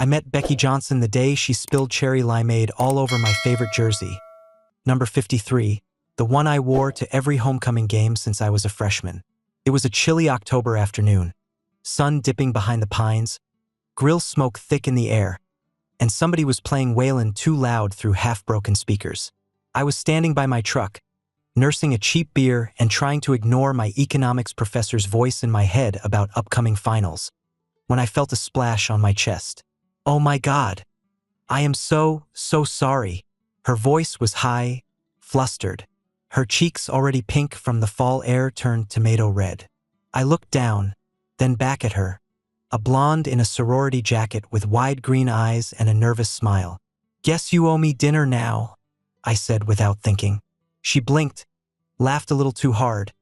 I met Becky Johnson the day she spilled cherry limeade all over my favorite jersey. Number 53, the one I wore to every homecoming game since I was a freshman. It was a chilly October afternoon, sun dipping behind the pines, grill smoke thick in the air, and somebody was playing Waylon too loud through half-broken speakers. I was standing by my truck, nursing a cheap beer and trying to ignore my economics professor's voice in my head about upcoming finals, when I felt a splash on my chest. "Oh my God. I am so sorry." Her voice was high, flustered. Her cheeks, already pink from the fall air, turned tomato red. I looked down, then back at her, a blonde in a sorority jacket with wide green eyes and a nervous smile. "Guess you owe me dinner now," I said without thinking. She blinked, laughed a little too hard,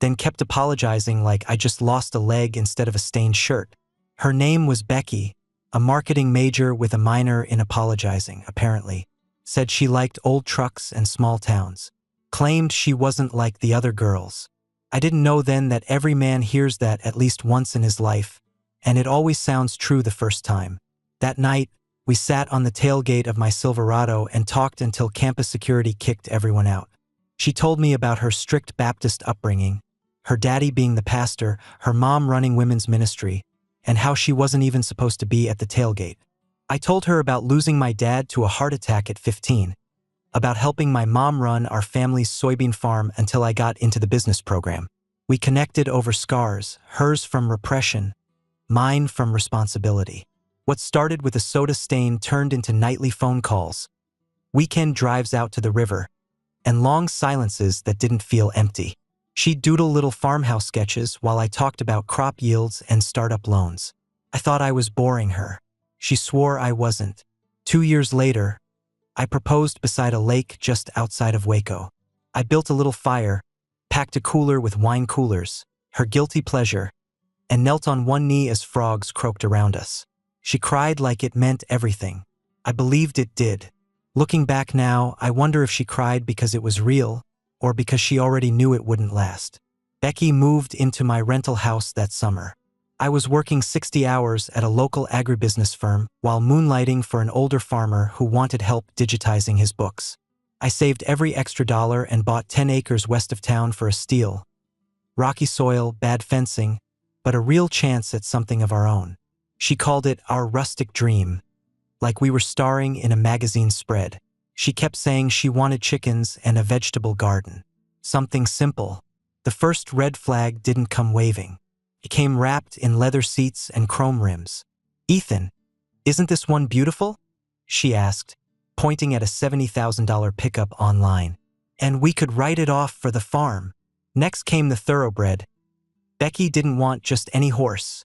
then kept apologizing like I just lost a leg instead of a stained shirt. Her name was Becky, a marketing major with a minor in apologizing, apparently. Said she liked old trucks and small towns. Claimed she wasn't like the other girls. I didn't know then that every man hears that at least once in his life, and it always sounds true the first time. That night, we sat on the tailgate of my Silverado and talked until campus security kicked everyone out. She told me about her strict Baptist upbringing, her daddy being the pastor, her mom running women's ministry, and how she wasn't even supposed to be at the tailgate. I told her about losing my dad to a heart attack at 15, about helping my mom run our family's soybean farm until I got into the business program. We connected over scars, hers from repression, mine from responsibility. What started with a soda stain turned into nightly phone calls, weekend drives out to the river, and long silences that didn't feel empty. She'd doodle little farmhouse sketches while I talked about crop yields and startup loans. I thought I was boring her. She swore I wasn't. 2 years later, I proposed beside a lake just outside of Waco. I built a little fire, packed a cooler with wine coolers, her guilty pleasure, and knelt on one knee as frogs croaked around us. She cried like it meant everything. I believed it did. Looking back now, I wonder if she cried because it was real, or because she already knew it wouldn't last. Becky moved into my rental house that summer. I was working 60 hours at a local agribusiness firm while moonlighting for an older farmer who wanted help digitizing his books. I saved every extra dollar and bought 10 acres west of town for a steal. Rocky soil, bad fencing, but a real chance at something of our own. She called it our rustic dream, like we were starring in a magazine spread. She kept saying she wanted chickens and a vegetable garden. Something simple. The first red flag didn't come waving. It came wrapped in leather seats and chrome rims. "Ethan, isn't this one beautiful?" she asked, pointing at a $70,000 pickup online. "And we could write it off for the farm." Next came the thoroughbred. Becky didn't want just any horse.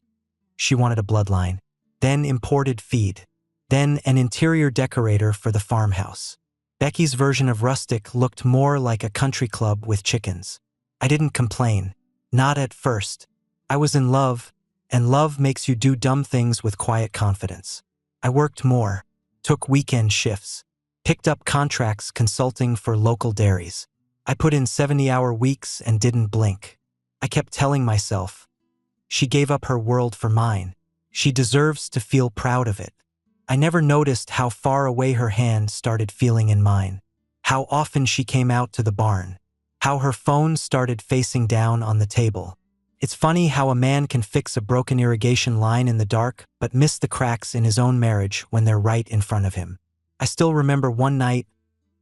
She wanted a bloodline. Then imported feed. Then an interior decorator for the farmhouse. Becky's version of rustic looked more like a country club with chickens. I didn't complain. Not at first. I was in love, and love makes you do dumb things with quiet confidence. I worked more, took weekend shifts, picked up contracts consulting for local dairies. I put in 70-hour weeks and didn't blink. I kept telling myself, she gave up her world for mine. She deserves to feel proud of it. I never noticed how far away her hand started feeling in mine, how often she came out to the barn, how her phone started facing down on the table. It's funny how a man can fix a broken irrigation line in the dark but miss the cracks in his own marriage when they're right in front of him. I still remember one night,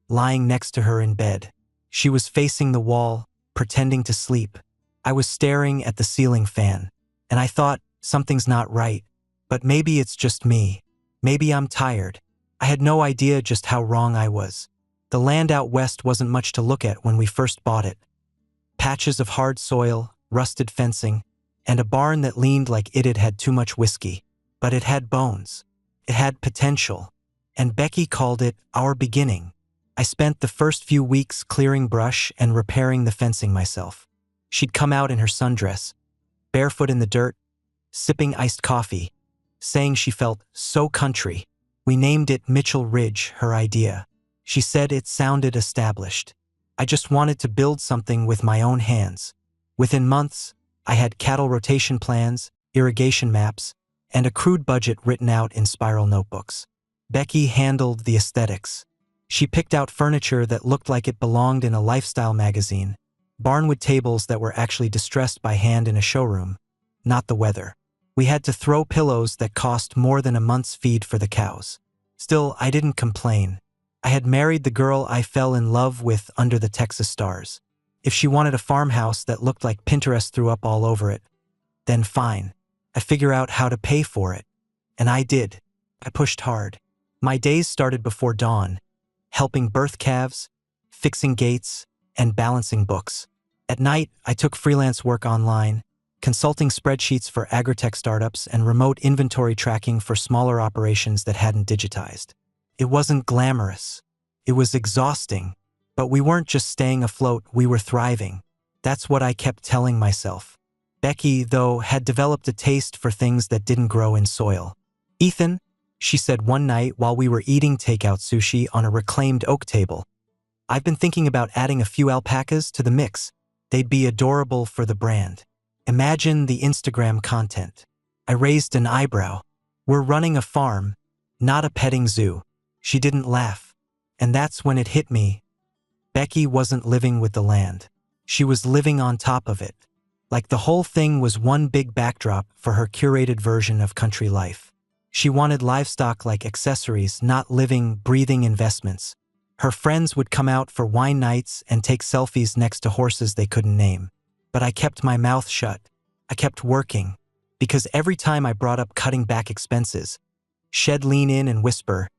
lying next to her in bed. She was facing the wall, pretending to sleep. I was staring at the ceiling fan, and I thought, something's not right, but maybe it's just me. Maybe I'm tired. I had no idea just how wrong I was. The land out west wasn't much to look at when we first bought it. Patches of hard soil, rusted fencing, and a barn that leaned like it had had too much whiskey. But it had bones. It had potential. And Becky called it our beginning. I spent the first few weeks clearing brush and repairing the fencing myself. She'd come out in her sundress, barefoot in the dirt, sipping iced coffee, saying she felt so country. We named it Mitchell Ridge, her idea. She said it sounded established. I just wanted to build something with my own hands. Within months, I had cattle rotation plans, irrigation maps, and a crude budget written out in spiral notebooks. Becky handled the aesthetics. She picked out furniture that looked like it belonged in a lifestyle magazine, barnwood tables that were actually distressed by hand in a showroom, not the weather. We had to throw pillows that cost more than a month's feed for the cows. Still, I didn't complain. I had married the girl I fell in love with under the Texas stars. If she wanted a farmhouse that looked like Pinterest threw up all over it, then fine. I'd figure out how to pay for it. And I did. I pushed hard. My days started before dawn, helping birth calves, fixing gates, and balancing books. At night, I took freelance work online, consulting spreadsheets for agritech startups and remote inventory tracking for smaller operations that hadn't digitized. It wasn't glamorous. It was exhausting. But we weren't just staying afloat, we were thriving. That's what I kept telling myself. Becky, though, had developed a taste for things that didn't grow in soil. "Ethan," she said one night while we were eating takeout sushi on a reclaimed oak table, "I've been thinking about adding a few alpacas to the mix. They'd be adorable for the brand. Imagine the Instagram content." I raised an eyebrow. "We're running a farm, not a petting zoo." She didn't laugh. And that's when it hit me. Becky wasn't living with the land. She was living on top of it. Like the whole thing was one big backdrop for her curated version of country life. She wanted livestock like accessories, not living, breathing investments. Her friends would come out for wine nights and take selfies next to horses they couldn't name. But I kept my mouth shut. I kept working. Because every time I brought up cutting back expenses, she'd lean in and whisper,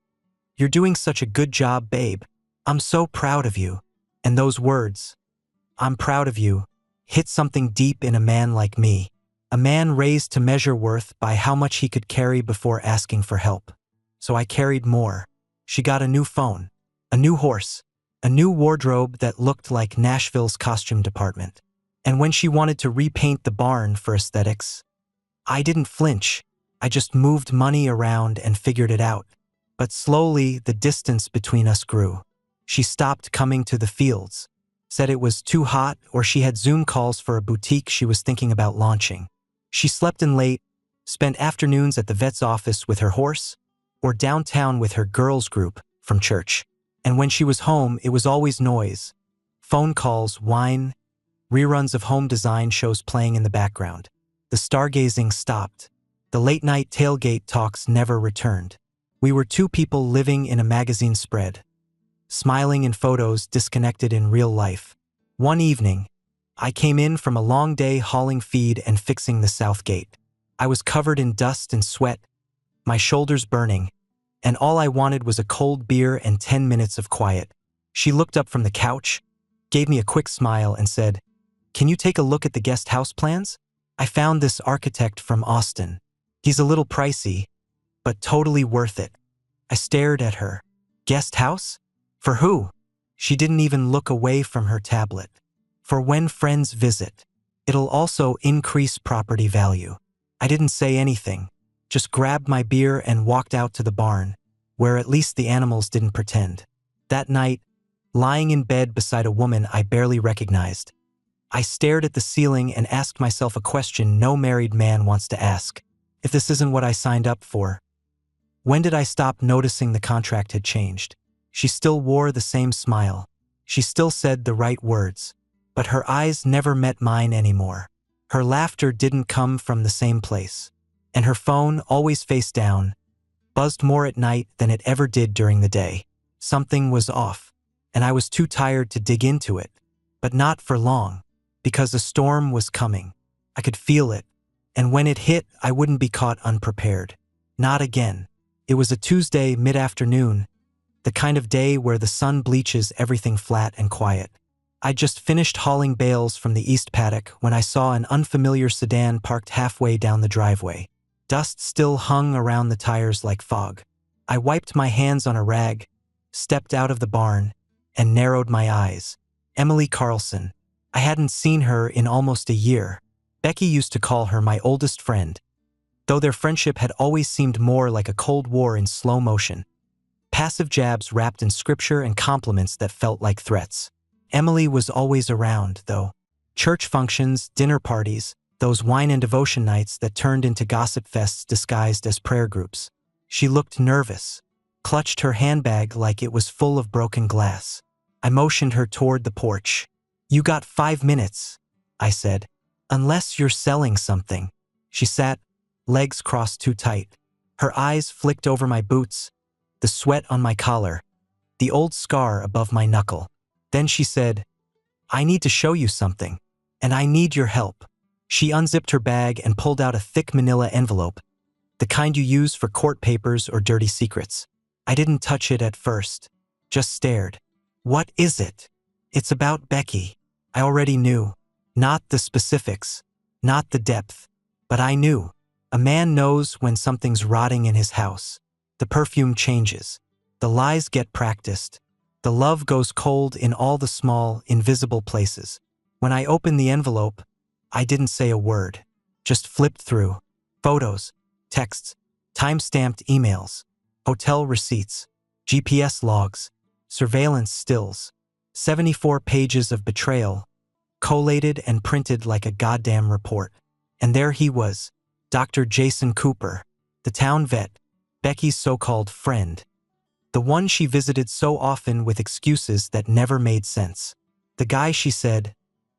"You're doing such a good job, babe. I'm so proud of you." And those words, "I'm proud of you," hit something deep in a man like me. A man raised to measure worth by how much he could carry before asking for help. So I carried more. She got a new phone, a new horse, a new wardrobe that looked like Nashville's costume department. And when she wanted to repaint the barn for aesthetics, I didn't flinch. I just moved money around and figured it out. But slowly, the distance between us grew. She stopped coming to the fields, said it was too hot, or she had Zoom calls for a boutique she was thinking about launching. She slept in late, spent afternoons at the vet's office with her horse, or downtown with her girls' group from church. And when she was home, it was always noise. Phone calls, wine, reruns of home design shows playing in the background. The stargazing stopped. The late-night tailgate talks never returned. We were two people living in a magazine spread, smiling in photos, disconnected in real life. One evening, I came in from a long day hauling feed and fixing the south gate. I was covered in dust and sweat, my shoulders burning, and all I wanted was a cold beer and 10 minutes of quiet. She looked up from the couch, gave me a quick smile, and said, "Can you take a look at the guest house plans? I found this architect from Austin. He's a little pricey, but totally worth it." I stared at her. Guest house? For who? She didn't even look away from her tablet. For when friends visit. It'll also increase property value. I didn't say anything, just grabbed my beer and walked out to the barn, where at least the animals didn't pretend. That night, lying in bed beside a woman I barely recognized, I stared at the ceiling and asked myself a question no married man wants to ask. If this isn't what I signed up for, when did I stop noticing the contract had changed? She still wore the same smile. She still said the right words. But her eyes never met mine anymore. Her laughter didn't come from the same place. And her phone, always face down, buzzed more at night than it ever did during the day. Something was off, and I was too tired to dig into it. But not for long, because a storm was coming. I could feel it, and when it hit, I wouldn't be caught unprepared. Not again. It was a Tuesday mid-afternoon, the kind of day where the sun bleaches everything flat and quiet. I'd just finished hauling bales from the east paddock when I saw an unfamiliar sedan parked halfway down the driveway. Dust still hung around the tires like fog. I wiped my hands on a rag, stepped out of the barn, and narrowed my eyes. Emily Carlson. I hadn't seen her in almost a year. Becky used to call her my oldest friend, though their friendship had always seemed more like a Cold War in slow motion. Passive jabs wrapped in scripture and compliments that felt like threats. Emily was always around, though. Church functions, dinner parties, those wine and devotion nights that turned into gossip fests disguised as prayer groups. She looked nervous, clutched her handbag like it was full of broken glass. I motioned her toward the porch. "You got 5 minutes," I said. "Unless you're selling something." She sat, legs crossed too tight. Her eyes flicked over my boots, the sweat on my collar, the old scar above my knuckle. Then she said, "I need to show you something, and I need your help." She unzipped her bag and pulled out a thick manila envelope, the kind you use for court papers or dirty secrets. I didn't touch it at first, just stared. "What is it?" "It's about Becky." I already knew. Not the specifics, not the depth, but I knew. A man knows when something's rotting in his house. The perfume changes. The lies get practiced. The love goes cold in all the small, invisible places. When I opened the envelope, I didn't say a word, just flipped through. Photos, texts, time-stamped emails, hotel receipts, GPS logs, surveillance stills, 74 pages of betrayal, collated and printed like a goddamn report. And there he was, Dr. Jason Cooper, the town vet, Becky's so-called friend. The one she visited so often with excuses that never made sense. The guy, she said,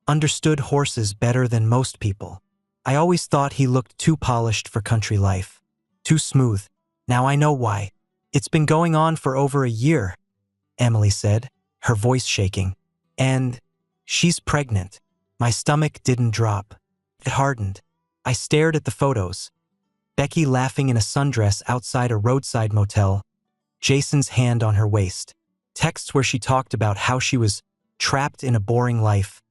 understood horses better than most people. I always thought he looked too polished for country life. Too smooth. Now I know why. "It's been going on for over a year," Emily said, her voice shaking. "And she's pregnant." My stomach didn't drop. It hardened. I stared at the photos. Becky laughing in a sundress outside a roadside motel, Jason's hand on her waist. Texts where she talked about how she was trapped in a boring life,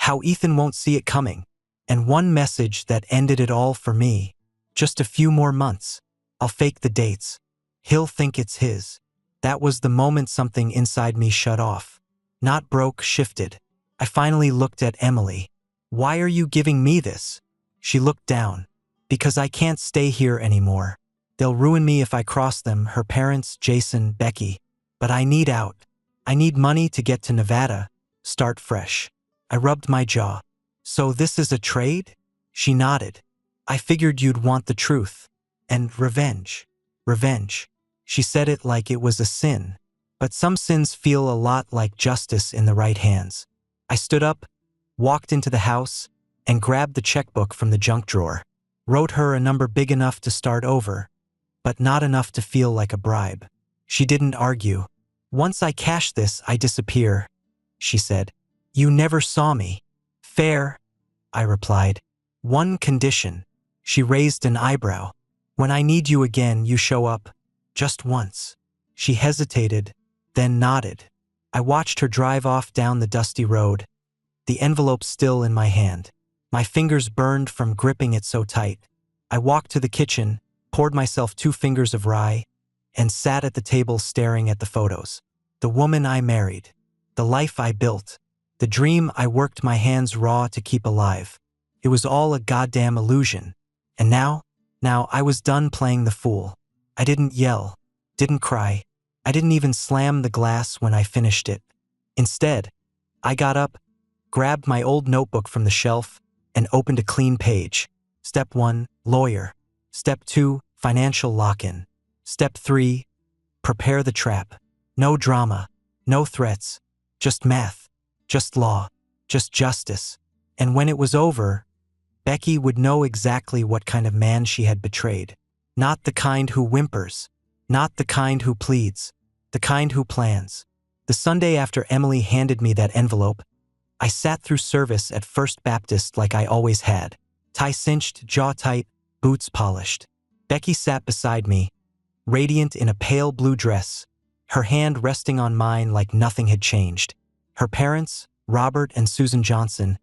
how Ethan won't see it coming, and one message that ended it all for me. "Just a few more months. I'll fake the dates. He'll think it's his." That was the moment something inside me shut off. Not broke, shifted. I finally looked at Emily. "Why are you giving me this?" She looked down. "Because I can't stay here anymore. They'll ruin me if I cross them, her parents, Jason, Becky. But I need out. I need money to get to Nevada, start fresh." I rubbed my jaw. "So this is a trade?" She nodded. "I figured you'd want the truth. And revenge. Revenge." She said it like it was a sin. But some sins feel a lot like justice in the right hands. I stood up, walked into the house, and grabbed the checkbook from the junk drawer. Wrote her a number big enough to start over, but not enough to feel like a bribe. She didn't argue. "Once I cash this, I disappear," she said. "You never saw me." "Fair," I replied. "One condition." She raised an eyebrow. "When I need you again, you show up. Just once." She hesitated, then nodded. I watched her drive off down the dusty road, the envelope still in my hand. My fingers burned from gripping it so tight. I walked to the kitchen, poured myself 2 fingers of rye, and sat at the table staring at the photos. The woman I married, the life I built, the dream I worked my hands raw to keep alive. It was all a goddamn illusion. And now I was done playing the fool. I didn't yell, didn't cry. I didn't even slam the glass when I finished it. Instead, I got up, grabbed my old notebook from the shelf, and opened a clean page. Step 1, lawyer. Step 2, financial lock-in. Step 3, prepare the trap. No drama, no threats, just math, just law, just justice. And when it was over, Becky would know exactly what kind of man she had betrayed. Not the kind who whimpers, not the kind who pleads, the kind who plans. The Sunday after Emily handed me that envelope, I sat through service at First Baptist like I always had. Tie cinched, jaw tight, boots polished. Becky sat beside me, radiant in a pale blue dress, her hand resting on mine like nothing had changed. Her parents, Robert and Susan Johnson,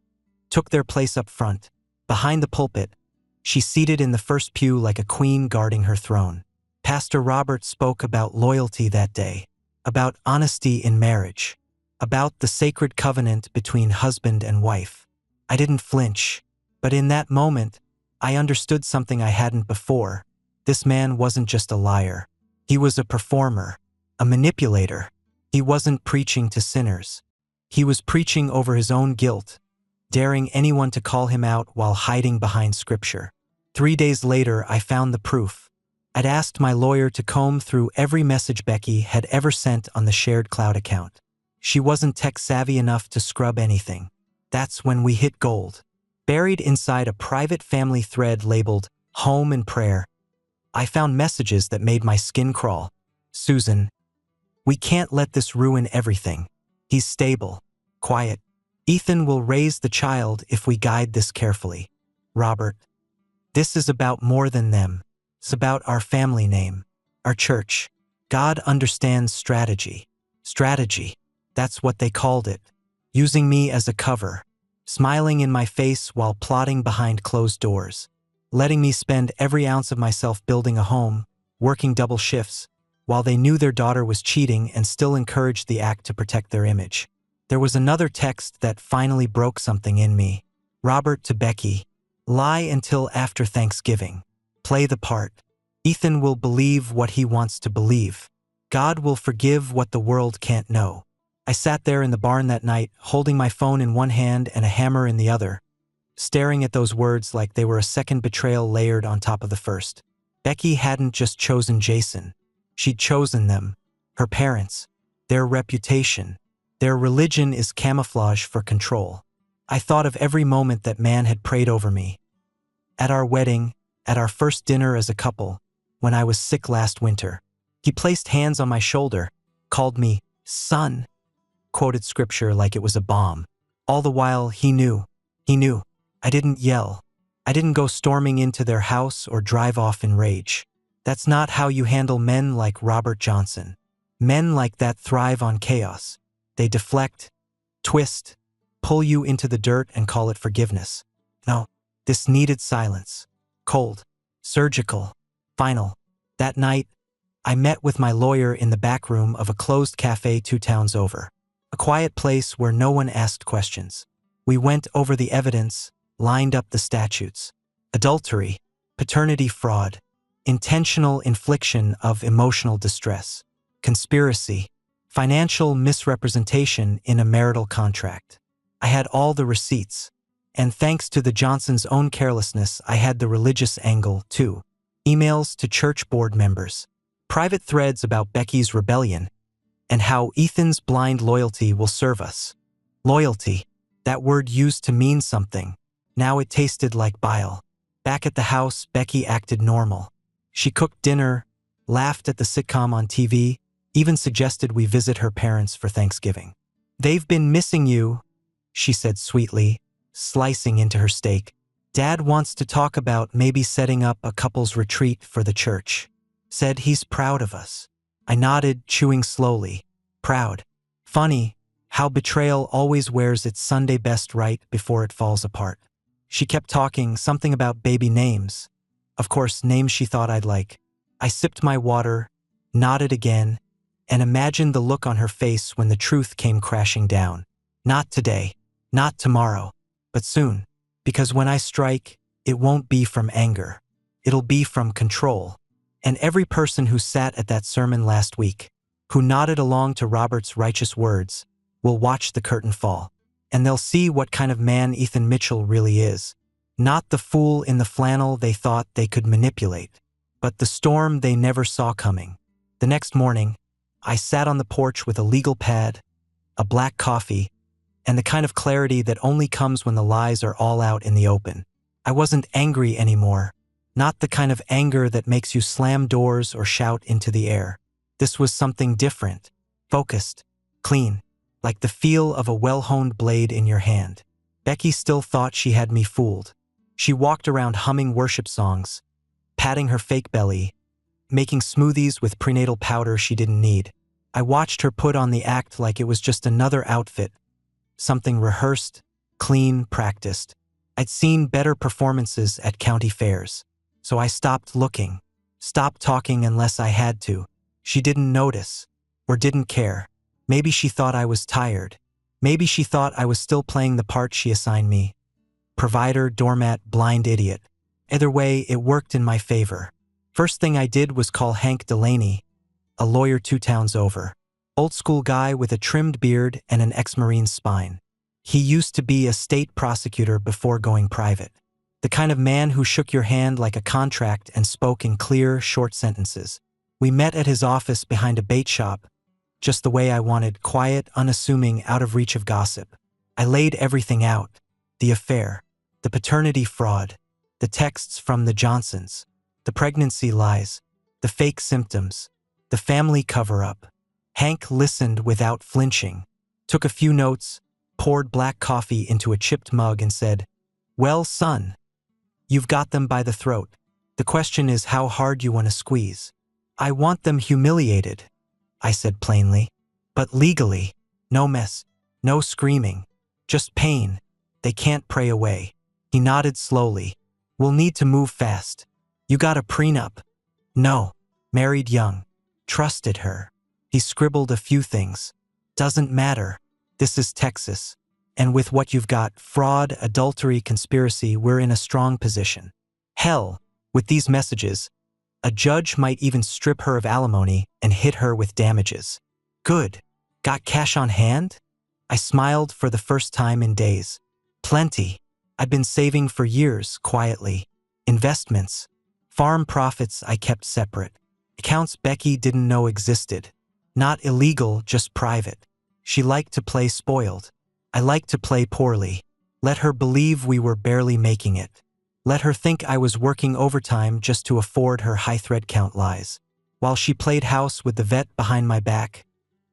took their place up front. Behind the pulpit, she seated in the first pew like a queen guarding her throne. Pastor Robert spoke about loyalty that day, about honesty in marriage, about the sacred covenant between husband and wife. I didn't flinch, but in that moment, I understood something I hadn't before. This man wasn't just a liar. He was a performer, a manipulator. He wasn't preaching to sinners. He was preaching over his own guilt. daring anyone to call him out while hiding behind scripture. 3 days later, I found the proof. I'd asked my lawyer to comb through every message Becky had ever sent on the shared cloud account. She wasn't tech-savvy enough to scrub anything. That's when we hit gold. Buried inside a private family thread labeled Home and Prayer, I found messages that made my skin crawl. Susan, we can't let this ruin everything. He's stable, quiet. Ethan will raise the child if we guide this carefully. Robert, this is about more than them. It's about our family name, our church. God understands strategy. Strategy, that's what they called it. Using me as a cover, smiling in my face while plotting behind closed doors, letting me spend every ounce of myself building a home, working double shifts, while they knew their daughter was cheating and still encouraged the act to protect their image. There was another text that finally broke something in me. Robert to Becky, lie until after Thanksgiving. Play the part. Ethan will believe what he wants to believe. God will forgive what the world can't know. I sat there in the barn that night, holding my phone in one hand and a hammer in the other, staring at those words like they were a second betrayal layered on top of the first. Becky hadn't just chosen Jason. She'd chosen them, her parents, their reputation. Their religion is camouflage for control. I thought of every moment that man had prayed over me. At our wedding, at our first dinner as a couple, when I was sick last winter. He placed hands on my shoulder, called me son, quoted scripture like it was a bomb. All the while, he knew. I didn't yell. I didn't go storming into their house or drive off in rage. That's not how you handle men like Robert Johnson. Men like that thrive on chaos. They deflect, twist, pull you into the dirt and call it forgiveness. No, this needed silence. Cold, surgical, final. That night, I met with my lawyer in the back room of a closed cafe 2 towns over. A quiet place where no one asked questions. We went over the evidence, lined up the statutes. Adultery, paternity fraud, intentional infliction of emotional distress, conspiracy, financial misrepresentation in a marital contract. I had all the receipts, and thanks to the Johnsons' own carelessness, I had the religious angle too. Emails to church board members, private threads about Becky's rebellion, and how Ethan's blind loyalty will serve us. Loyalty, that word used to mean something. Now it tasted like bile. Back at the house, Becky acted normal. She cooked dinner, laughed at the sitcom on TV, even suggested we visit her parents for Thanksgiving. They've been missing you, she said sweetly, slicing into her steak. Dad wants to talk about maybe setting up a couple's retreat for the church. Said he's proud of us. I nodded, chewing slowly. Proud. Funny how betrayal always wears its Sunday best right before it falls apart. She kept talking, something about baby names. Of course, names she thought I'd like. I sipped my water, nodded again, and imagined the look on her face when the truth came crashing down. Not today, not tomorrow, but soon. Because when I strike, it won't be from anger. It'll be from control. And every person who sat at that sermon last week, who nodded along to Robert's righteous words, will watch the curtain fall. And they'll see what kind of man Ethan Mitchell really is. Not the fool in the flannel they thought they could manipulate, but the storm they never saw coming. The next morning, I sat on the porch with a legal pad, a black coffee, and the kind of clarity that only comes when the lies are all out in the open. I wasn't angry anymore, not the kind of anger that makes you slam doors or shout into the air. This was something different, focused, clean, like the feel of a well-honed blade in your hand. Becky still thought she had me fooled. She walked around humming worship songs, patting her fake belly, making smoothies with prenatal powder she didn't need. I watched her put on the act like it was just another outfit, something rehearsed, clean, practiced. I'd seen better performances at county fairs, so I stopped looking, stopped talking unless I had to. She didn't notice, or didn't care. Maybe she thought I was tired. Maybe she thought I was still playing the part she assigned me. Provider, doormat, blind idiot. Either way, it worked in my favor. First thing I did was call Hank Delaney, a lawyer 2 towns over. Old school guy with a trimmed beard and an ex-Marine's spine. He used to be a state prosecutor before going private. The kind of man who shook your hand like a contract and spoke in clear, short sentences. We met at his office behind a bait shop, just the way I wanted, quiet, unassuming, out of reach of gossip. I laid everything out. The affair, the paternity fraud, the texts from the Johnsons, the pregnancy lies, the fake symptoms, the family cover-up. Hank listened without flinching, took a few notes, poured black coffee into a chipped mug and said, "Well, son, you've got them by the throat. The question is how hard you want to squeeze." "I want them humiliated," I said plainly. "But legally, no mess, no screaming, just pain. They can't pray away." He nodded slowly. "We'll need to move fast. You got a prenup?" "No. Married young. Trusted her." He scribbled a few things. "Doesn't matter. This is Texas. And with what you've got, fraud, adultery, conspiracy, we're in a strong position. Hell, with these messages, a judge might even strip her of alimony and hit her with damages." "Good. Got cash on hand?" I smiled for the first time in days. "Plenty. I'd been saving for years, quietly. Investments. Farm profits I kept separate. Accounts Becky didn't know existed. Not illegal, just private. She liked to play spoiled. I liked to play poorly. Let her believe we were barely making it. Let her think I was working overtime just to afford her high thread count lies. While she played house with the vet behind my back,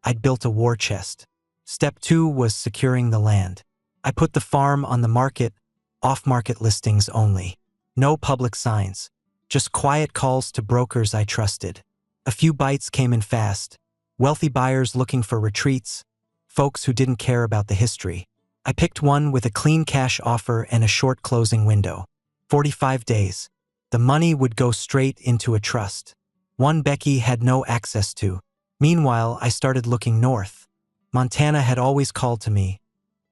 I'd built a war chest. Step 2 was securing the land. I put the farm on the market, off-market listings only. No public signs. Just quiet calls to brokers I trusted. A few bites came in fast. Wealthy buyers looking for retreats. Folks who didn't care about the history. I picked one with a clean cash offer and a short closing window. 45 days. The money would go straight into a trust. One Becky had no access to. Meanwhile, I started looking north. Montana had always called to me.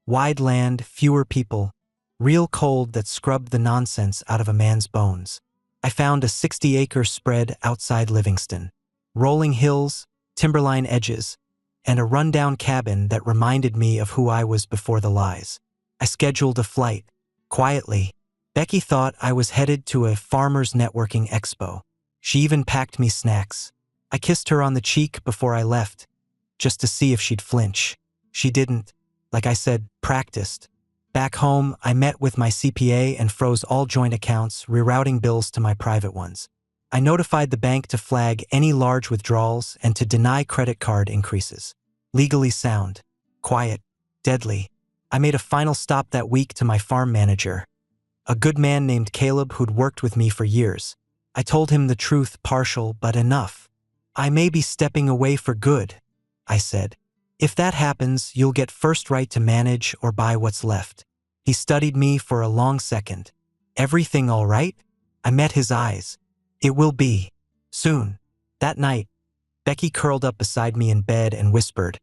Wide land, fewer people. Real cold that scrubbed the nonsense out of a man's bones. I found a 60-acre spread outside Livingston. Rolling hills, timberline edges, and a rundown cabin that reminded me of who I was before the lies. I scheduled a flight. Quietly, Becky thought I was headed to a farmers' networking expo. She even packed me snacks. I kissed her on the cheek before I left, just to see if she'd flinch. She didn't. Like I said, practiced. Back home, I met with my CPA and froze all joint accounts, rerouting bills to my private ones. I notified the bank to flag any large withdrawals and to deny credit card increases. Legally sound. Quiet. Deadly. I made a final stop that week to my farm manager, a good man named Caleb who'd worked with me for years. I told him the truth, partial but enough. "I may be stepping away for good," I said. "If that happens, you'll get first right to manage or buy what's left." He studied me for a long second. "Everything all right?" I met his eyes. "It will be. Soon." That night, Becky curled up beside me in bed and whispered,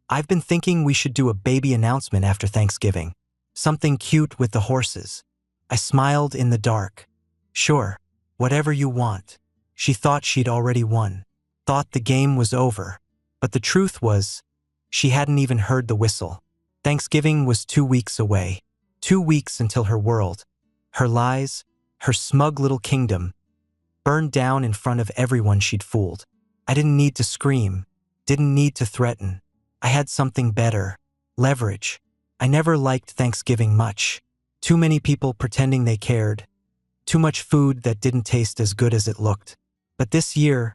"I've been thinking we should do a baby announcement after Thanksgiving. Something cute with the horses." I smiled in the dark. "Sure, whatever you want." She thought she'd already won. Thought the game was over. But the truth was, she hadn't even heard the whistle. Thanksgiving was 2 weeks away. 2 weeks until her world, her lies, her smug little kingdom, burned down in front of everyone she'd fooled. I didn't need to scream, didn't need to threaten. I had something better. Leverage. I never liked Thanksgiving much. Too many people pretending they cared. Too much food that didn't taste as good as it looked. But this year,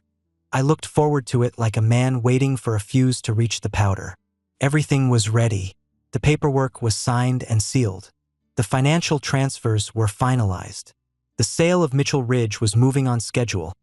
I looked forward to it like a man waiting for a fuse to reach the powder. Everything was ready. The paperwork was signed and sealed. The financial transfers were finalized. The sale of Mitchell Ridge was moving on schedule,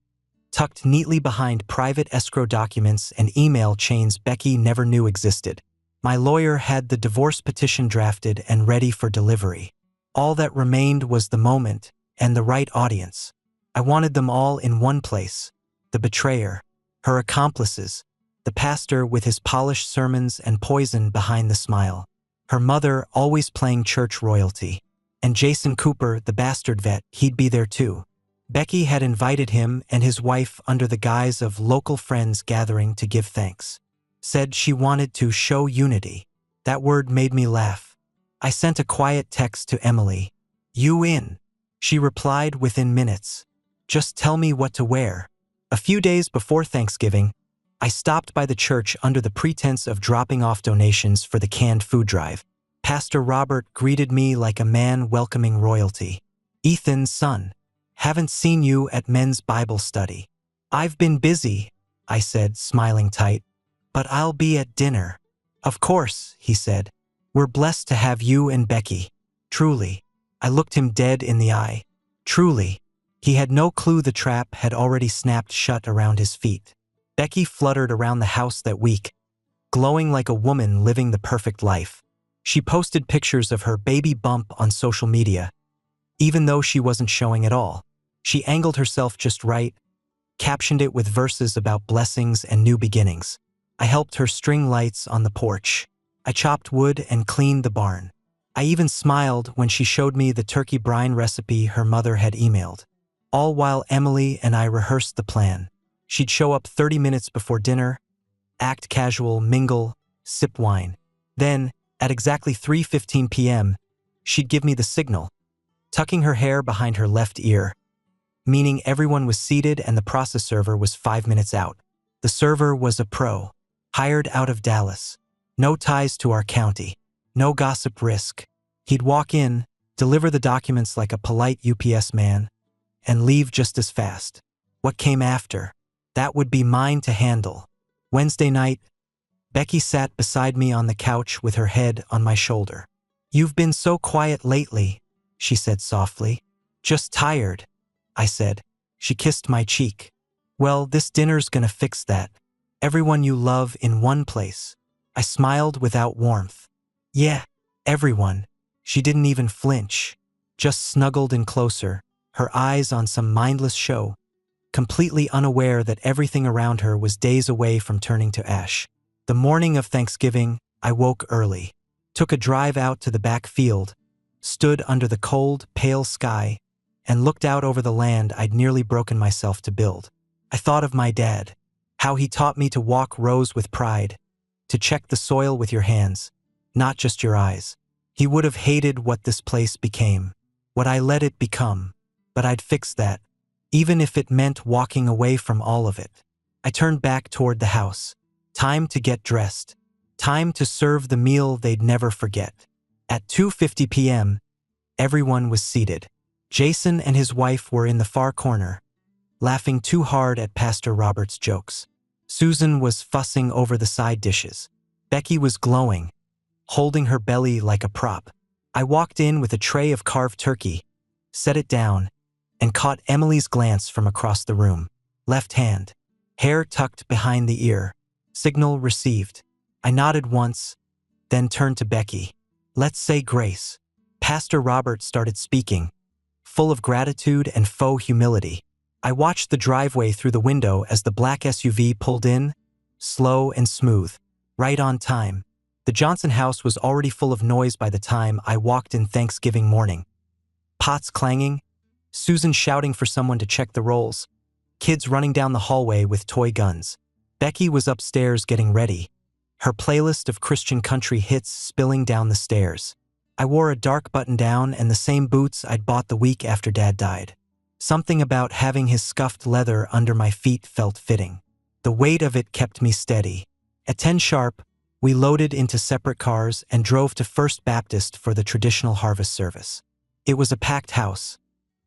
tucked neatly behind private escrow documents and email chains Becky never knew existed. My lawyer had the divorce petition drafted and ready for delivery. All that remained was the moment and the right audience. I wanted them all in one place. The betrayer, her accomplices, the pastor with his polished sermons and poison behind the smile, her mother always playing church royalty, and Jason Cooper, the bastard vet, he'd be there too. Becky had invited him and his wife under the guise of local friends gathering to give thanks. Said she wanted to show unity. That word made me laugh. I sent a quiet text to Emily. "You in?" She replied within minutes. "Just tell me what to wear." A few days before Thanksgiving, I stopped by the church under the pretense of dropping off donations for the canned food drive. Pastor Robert greeted me like a man welcoming royalty. "Ethan's son. Haven't seen you at men's Bible study." "I've been busy," I said, smiling tight. "But I'll be at dinner." "Of course," he said. "We're blessed to have you and Becky. Truly." I looked him dead in the eye. Truly. He had no clue the trap had already snapped shut around his feet. Becky fluttered around the house that week, glowing like a woman living the perfect life. She posted pictures of her baby bump on social media, even though she wasn't showing at all. She angled herself just right, captioned it with verses about blessings and new beginnings. I helped her string lights on the porch. I chopped wood and cleaned the barn. I even smiled when she showed me the turkey brine recipe her mother had emailed. All while Emily and I rehearsed the plan. She'd show up 30 minutes before dinner, act casual, mingle, sip wine. Then, at exactly 3:15 p.m., she'd give me the signal, tucking her hair behind her left ear, meaning everyone was seated and the process server was 5 minutes out. The server was a pro, hired out of Dallas. No ties to our county. No gossip risk. He'd walk in, deliver the documents like a polite UPS man, and leave just as fast. What came after? That would be mine to handle. Wednesday night, Becky sat beside me on the couch with her head on my shoulder. "You've been so quiet lately," she said softly. "Just tired," I said. She kissed my cheek. "Well, this dinner's gonna fix that. Everyone you love in one place." I smiled without warmth. "Yeah, everyone." She didn't even flinch, just snuggled in closer, her eyes on some mindless show, completely unaware that everything around her was days away from turning to ash. The morning of Thanksgiving, I woke early, took a drive out to the back field, stood under the cold, pale sky, and looked out over the land I'd nearly broken myself to build. I thought of my dad, how he taught me to walk rows with pride, to check the soil with your hands, not just your eyes. He would have hated what this place became, what I let it become, but I'd fix that, even if it meant walking away from all of it. I turned back toward the house. Time to get dressed. Time to serve the meal they'd never forget. At 2:50 p.m., everyone was seated. Jason and his wife were in the far corner, laughing too hard at Pastor Robert's jokes. Susan was fussing over the side dishes. Becky was glowing, holding her belly like a prop. I walked in with a tray of carved turkey, set it down, and caught Emily's glance from across the room. Left hand, hair tucked behind the ear. Signal received. I nodded once, then turned to Becky. "Let's say grace." Pastor Robert started speaking, full of gratitude and faux humility. I watched the driveway through the window as the black SUV pulled in, slow and smooth, right on time. The Johnson house was already full of noise by the time I walked in Thanksgiving morning. Pots clanging, Susan shouting for someone to check the rolls, kids running down the hallway with toy guns. Becky was upstairs getting ready, her playlist of Christian country hits spilling down the stairs. I wore a dark button-down and the same boots I'd bought the week after Dad died. Something about having his scuffed leather under my feet felt fitting. The weight of it kept me steady. At 10 sharp, we loaded into separate cars and drove to First Baptist for the traditional harvest service. It was a packed house.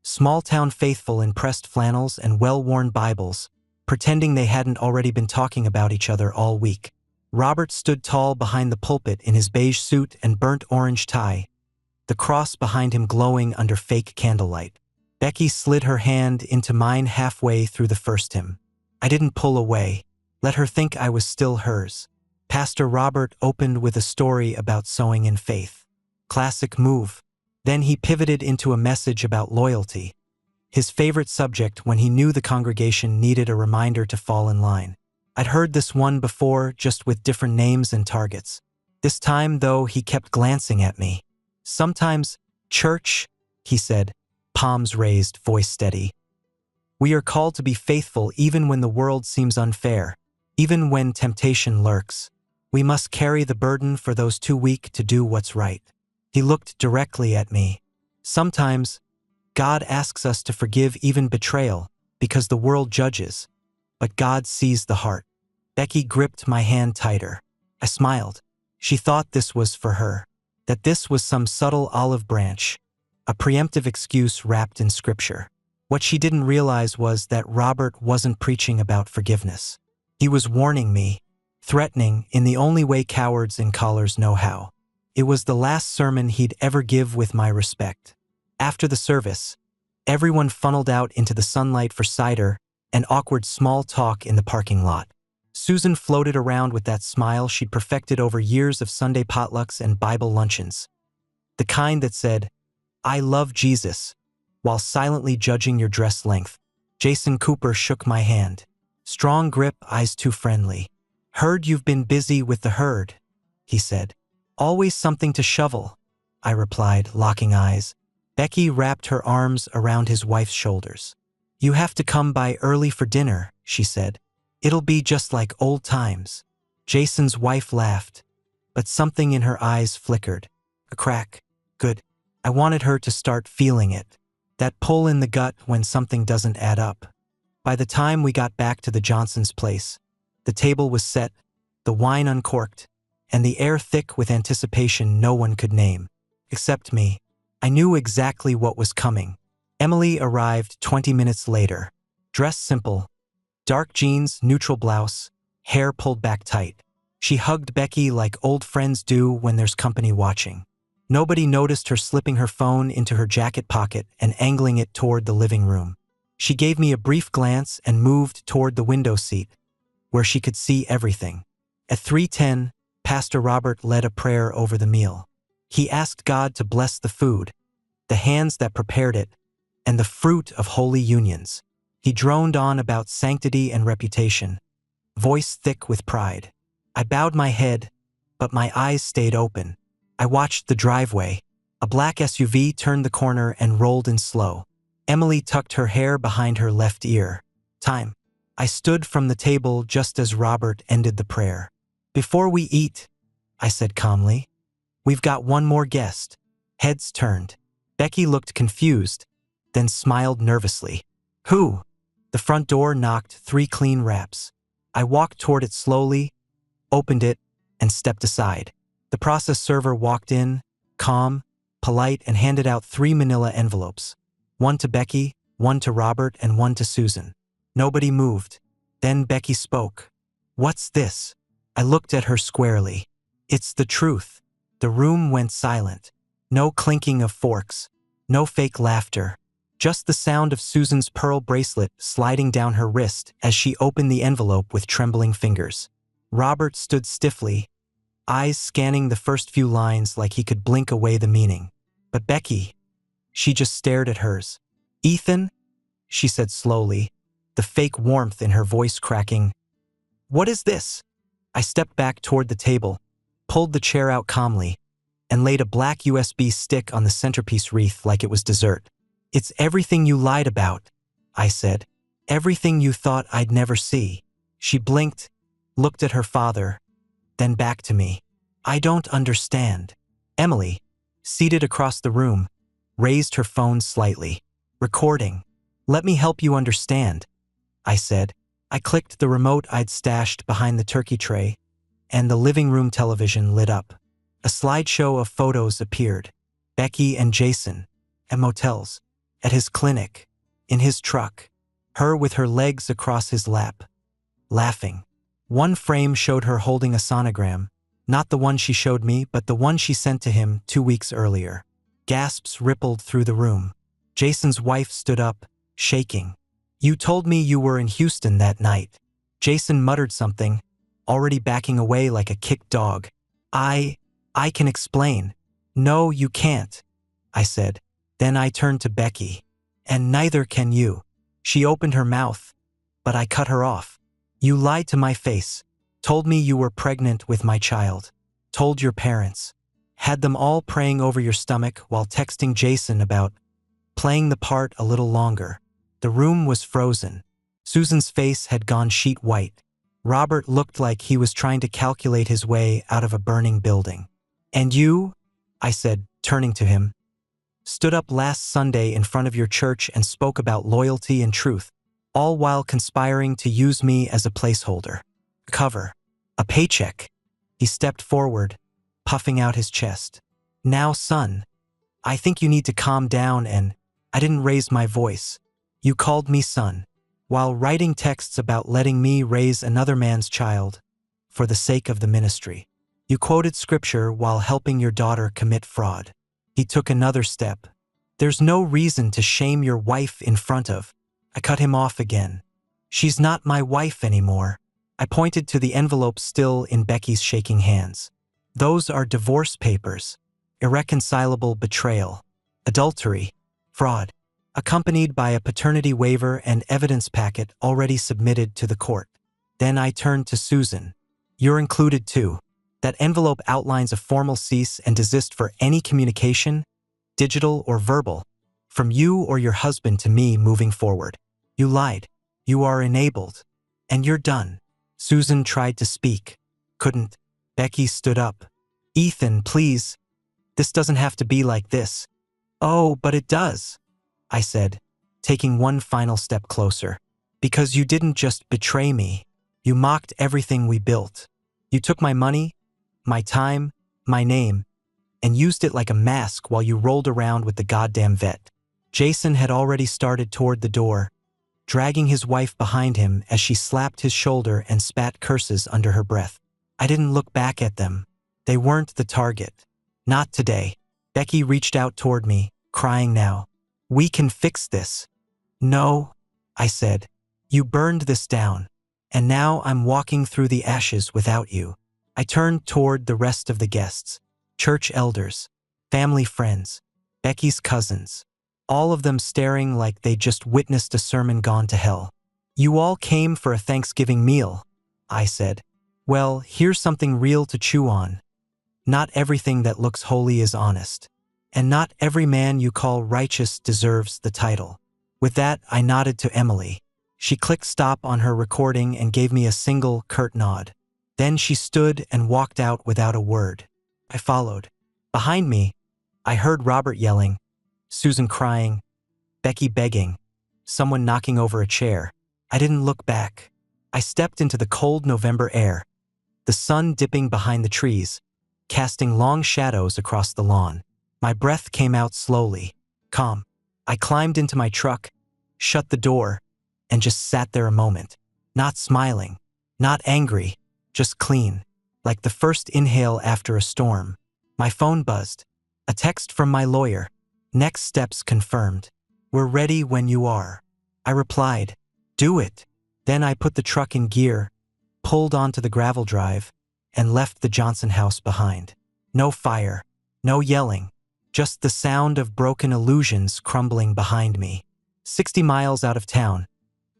Small-town faithful in pressed flannels and well-worn Bibles, pretending they hadn't already been talking about each other all week. Robert stood tall behind the pulpit in his beige suit and burnt orange tie, the cross behind him glowing under fake candlelight. Becky slid her hand into mine halfway through the first hymn. I didn't pull away, let her think I was still hers. Pastor Robert opened with a story about sowing in faith. Classic move. Then he pivoted into a message about loyalty, his favorite subject when he knew the congregation needed a reminder to fall in line. I'd heard this one before, just with different names and targets. This time, though, he kept glancing at me. "Sometimes, church," he said, palms raised, voice steady. "We are called to be faithful even when the world seems unfair, even when temptation lurks. We must carry the burden for those too weak to do what's right." He looked directly at me. Sometimes, God asks us to forgive even betrayal because the world judges, but God sees the heart. Becky gripped my hand tighter. I smiled. She thought this was for her, that this was some subtle olive branch, a preemptive excuse wrapped in scripture. What she didn't realize was that Robert wasn't preaching about forgiveness. He was warning me, threatening in the only way cowards in collars know how. It was the last sermon he'd ever give with my respect. After the service, everyone funneled out into the sunlight for cider and awkward small talk in the parking lot. Susan floated around with that smile she'd perfected over years of Sunday potlucks and Bible luncheons. The kind that said, "I love Jesus," while silently judging your dress length. Jason Cooper shook my hand. Strong grip, eyes too friendly. "Heard you've been busy with the herd," he said. "Always something to shovel," I replied, locking eyes. Becky wrapped her arms around his wife's shoulders. "You have to come by early for dinner," she said. "It'll be just like old times." Jason's wife laughed, but something in her eyes flickered. A crack. Good. I wanted her to start feeling it. That pull in the gut when something doesn't add up. By the time we got back to the Johnsons' place, the table was set, the wine uncorked, and the air thick with anticipation no one could name. Except me. I knew exactly what was coming. Emily arrived 20 minutes later. Dressed simple. Dark jeans, neutral blouse, hair pulled back tight. She hugged Becky like old friends do when there's company watching. Nobody noticed her slipping her phone into her jacket pocket and angling it toward the living room. She gave me a brief glance and moved toward the window seat, where she could see everything. At 3:10, Pastor Robert led a prayer over the meal. He asked God to bless the food, the hands that prepared it, and the fruit of holy unions. He droned on about sanctity and reputation, voice thick with pride. I bowed my head, but my eyes stayed open. I watched the driveway. A black SUV turned the corner and rolled in slow. Emily tucked her hair behind her left ear. Time. I stood from the table just as Robert ended the prayer. "Before we eat," I said calmly, "we've got one more guest." Heads turned. Becky looked confused, then smiled nervously. "Who?" The front door knocked 3 clean raps. I walked toward it slowly, opened it, and stepped aside. The process server walked in, calm, polite, and handed out 3 manila envelopes. One to Becky, one to Robert, and one to Susan. Nobody moved. Then Becky spoke. "What's this?" I looked at her squarely. "It's the truth." The room went silent. No clinking of forks. No fake laughter. Just the sound of Susan's pearl bracelet sliding down her wrist as she opened the envelope with trembling fingers. Robert stood stiffly, eyes scanning the first few lines like he could blink away the meaning. But Becky, she just stared at hers. "Ethan," she said slowly, the fake warmth in her voice cracking. "What is this?" I stepped back toward the table, pulled the chair out calmly, and laid a black USB stick on the centerpiece wreath like it was dessert. "It's everything you lied about," I said. "Everything you thought I'd never see." She blinked, looked at her father, then back to me. "I don't understand." Emily, seated across the room, raised her phone slightly. "Recording." "Let me help you understand," I said. I clicked the remote I'd stashed behind the turkey tray, and the living room television lit up. A slideshow of photos appeared. Becky and Jason, at motels, at his clinic, in his truck, her with her legs across his lap, laughing. One frame showed her holding a sonogram, not the one she showed me, but the one she sent to him 2 weeks earlier. Gasps rippled through the room. Jason's wife stood up, shaking. "You told me you were in Houston that night." Jason muttered something, already backing away like a kicked dog. I can explain." "No, you can't," I said. Then I turned to Becky. "And neither can you." She opened her mouth, but I cut her off. "You lied to my face. Told me you were pregnant with my child. Told your parents. Had them all praying over your stomach while texting Jason about playing the part a little longer." The room was frozen. Susan's face had gone sheet white. Robert looked like he was trying to calculate his way out of a burning building. "And you?" I said, turning to him. Stood up last Sunday in front of your church and spoke about loyalty and truth, all while conspiring to use me as a placeholder. Cover. A paycheck. He stepped forward, puffing out his chest. Now, son, I think you need to calm down and I didn't raise my voice. You called me son, while writing texts about letting me raise another man's child for the sake of the ministry. You quoted scripture while helping your daughter commit fraud. He took another step. There's no reason to shame your wife in front of. I cut him off again. She's not my wife anymore. I pointed to the envelope still in Becky's shaking hands. Those are divorce papers. Irreconcilable betrayal, adultery, fraud, accompanied by a paternity waiver and evidence packet already submitted to the court. Then I turned to Susan. You're included too. That envelope outlines a formal cease and desist for any communication, digital or verbal, from you or your husband to me moving forward. You lied. You are enabled. And you're done. Susan tried to speak. Couldn't. Becky stood up. Ethan, please. This doesn't have to be like this. Oh, but it does, I said, taking one final step closer. Because you didn't just betray me. You mocked everything we built. You took my money, my time, my name, and used it like a mask while you rolled around with the goddamn vet. Jason had already started toward the door, dragging his wife behind him as she slapped his shoulder and spat curses under her breath. I didn't look back at them. They weren't the target. Not today. Becky reached out toward me, crying now. We can fix this. No, I said. You burned this down, and now I'm walking through the ashes without you. I turned toward the rest of the guests, church elders, family friends, Becky's cousins, all of them staring like they just witnessed a sermon gone to hell. You all came for a Thanksgiving meal, I said. Well, here's something real to chew on. Not everything that looks holy is honest, and not every man you call righteous deserves the title. With that, I nodded to Emily. She clicked stop on her recording and gave me a single, curt nod. Then she stood and walked out without a word. I followed. Behind me, I heard Robert yelling, Susan crying, Becky begging, someone knocking over a chair. I didn't look back. I stepped into the cold November air, the sun dipping behind the trees, casting long shadows across the lawn. My breath came out slowly, calm. I climbed into my truck, shut the door, and just sat there a moment. Not smiling, not angry, just clean, like the first inhale after a storm. My phone buzzed. A text from my lawyer. Next steps confirmed. We're ready when you are. I replied, do it. Then I put the truck in gear, pulled onto the gravel drive, and left the Johnson house behind. No fire, no yelling, just the sound of broken illusions crumbling behind me. 60 miles out of town,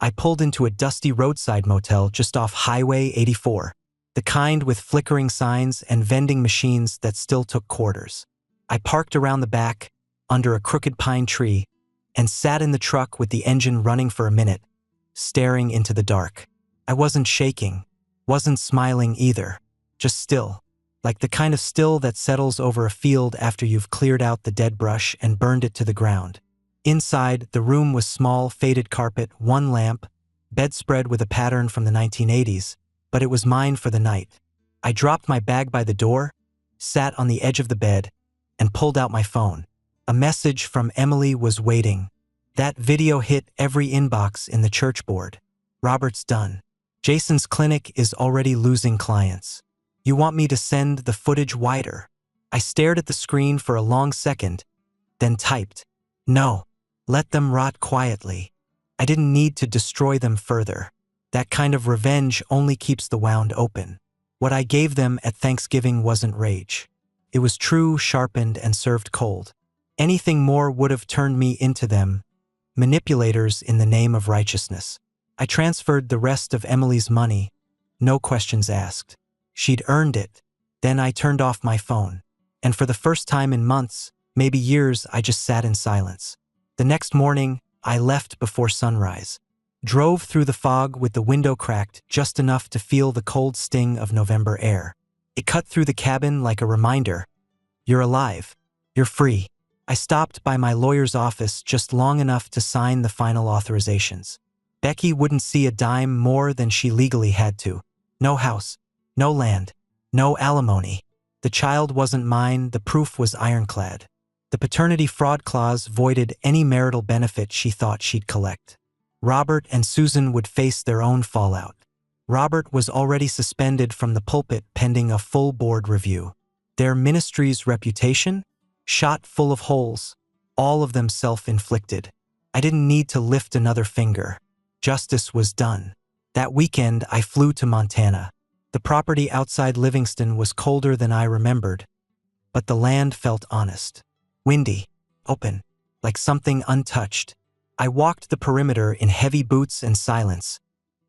I pulled into a dusty roadside motel just off Highway 84, the kind with flickering signs and vending machines that still took quarters. I parked around the back, under a crooked pine tree, and sat in the truck with the engine running for a minute, staring into the dark. I wasn't shaking, wasn't smiling either. Just still, like the kind of still that settles over a field after you've cleared out the dead brush and burned it to the ground. Inside, the room was small, faded carpet, one lamp, bedspread with a pattern from the 1980s, but it was mine for the night. I dropped my bag by the door, sat on the edge of the bed, and pulled out my phone. A message from Emily was waiting. That video hit every inbox in the church board. Robert's done. Jason's clinic is already losing clients. You want me to send the footage wider? I stared at the screen for a long second, then typed, no, let them rot quietly. I didn't need to destroy them further. That kind of revenge only keeps the wound open. What I gave them at Thanksgiving wasn't rage. It was true, sharpened, and served cold. Anything more would have turned me into them, manipulators in the name of righteousness. I transferred the rest of Emily's money, no questions asked. She'd earned it. Then I turned off my phone. And for the first time in months, maybe years, I just sat in silence. The next morning, I left before sunrise. Drove through the fog with the window cracked just enough to feel the cold sting of November air. It cut through the cabin like a reminder. You're alive. You're free. I stopped by my lawyer's office just long enough to sign the final authorizations. Becky wouldn't see a dime more than she legally had to. No house, no land, no alimony. The child wasn't mine, the proof was ironclad. The paternity fraud clause voided any marital benefit she thought she'd collect. Robert and Susan would face their own fallout. Robert was already suspended from the pulpit pending a full board review. Their ministry's reputation? Shot full of holes, all of them self-inflicted. I didn't need to lift another finger. Justice was done. That weekend, I flew to Montana. The property outside Livingston was colder than I remembered, but the land felt honest. Windy, open, like something untouched. I walked the perimeter in heavy boots and silence,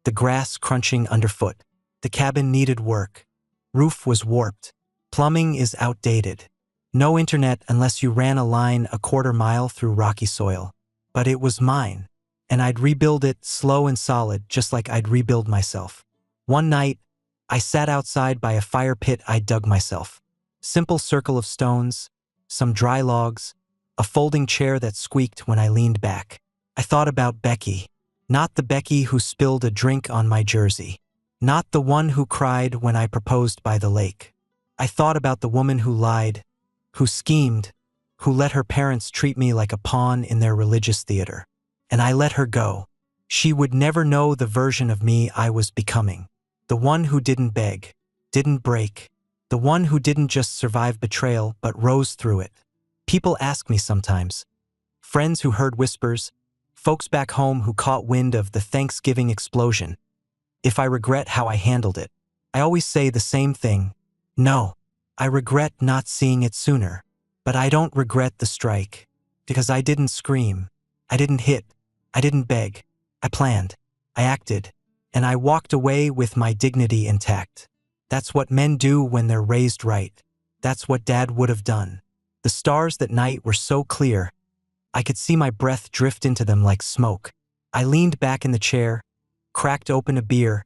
the grass crunching underfoot. The cabin needed work. Roof was warped. Plumbing is outdated. No internet unless you ran a line a quarter mile through rocky soil. But it was mine, and I'd rebuild it slow and solid, just like I'd rebuild myself. One night, I sat outside by a fire pit I'd dug myself. Simple circle of stones, some dry logs, a folding chair that squeaked when I leaned back. I thought about Becky, not the Becky who spilled a drink on my jersey, not the one who cried when I proposed by the lake. I thought about the woman who lied, who schemed, who let her parents treat me like a pawn in their religious theater. And I let her go. She would never know the version of me I was becoming. The one who didn't beg, didn't break. The one who didn't just survive betrayal but rose through it. People ask me sometimes. Friends who heard whispers, folks back home who caught wind of the Thanksgiving explosion. If I regret how I handled it, I always say the same thing. No. I regret not seeing it sooner, but I don't regret the strike, because I didn't scream, I didn't hit, I didn't beg, I planned, I acted, and I walked away with my dignity intact. That's what men do when they're raised right. That's what Dad would have done. The stars that night were so clear, I could see my breath drift into them like smoke. I leaned back in the chair, cracked open a beer,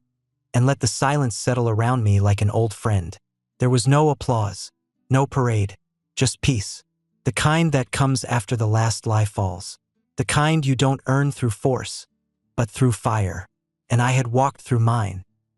and let the silence settle around me like an old friend. There was no applause, no parade, just peace. The kind that comes after the last lie falls. The kind you don't earn through force, but through fire. And I had walked through mine.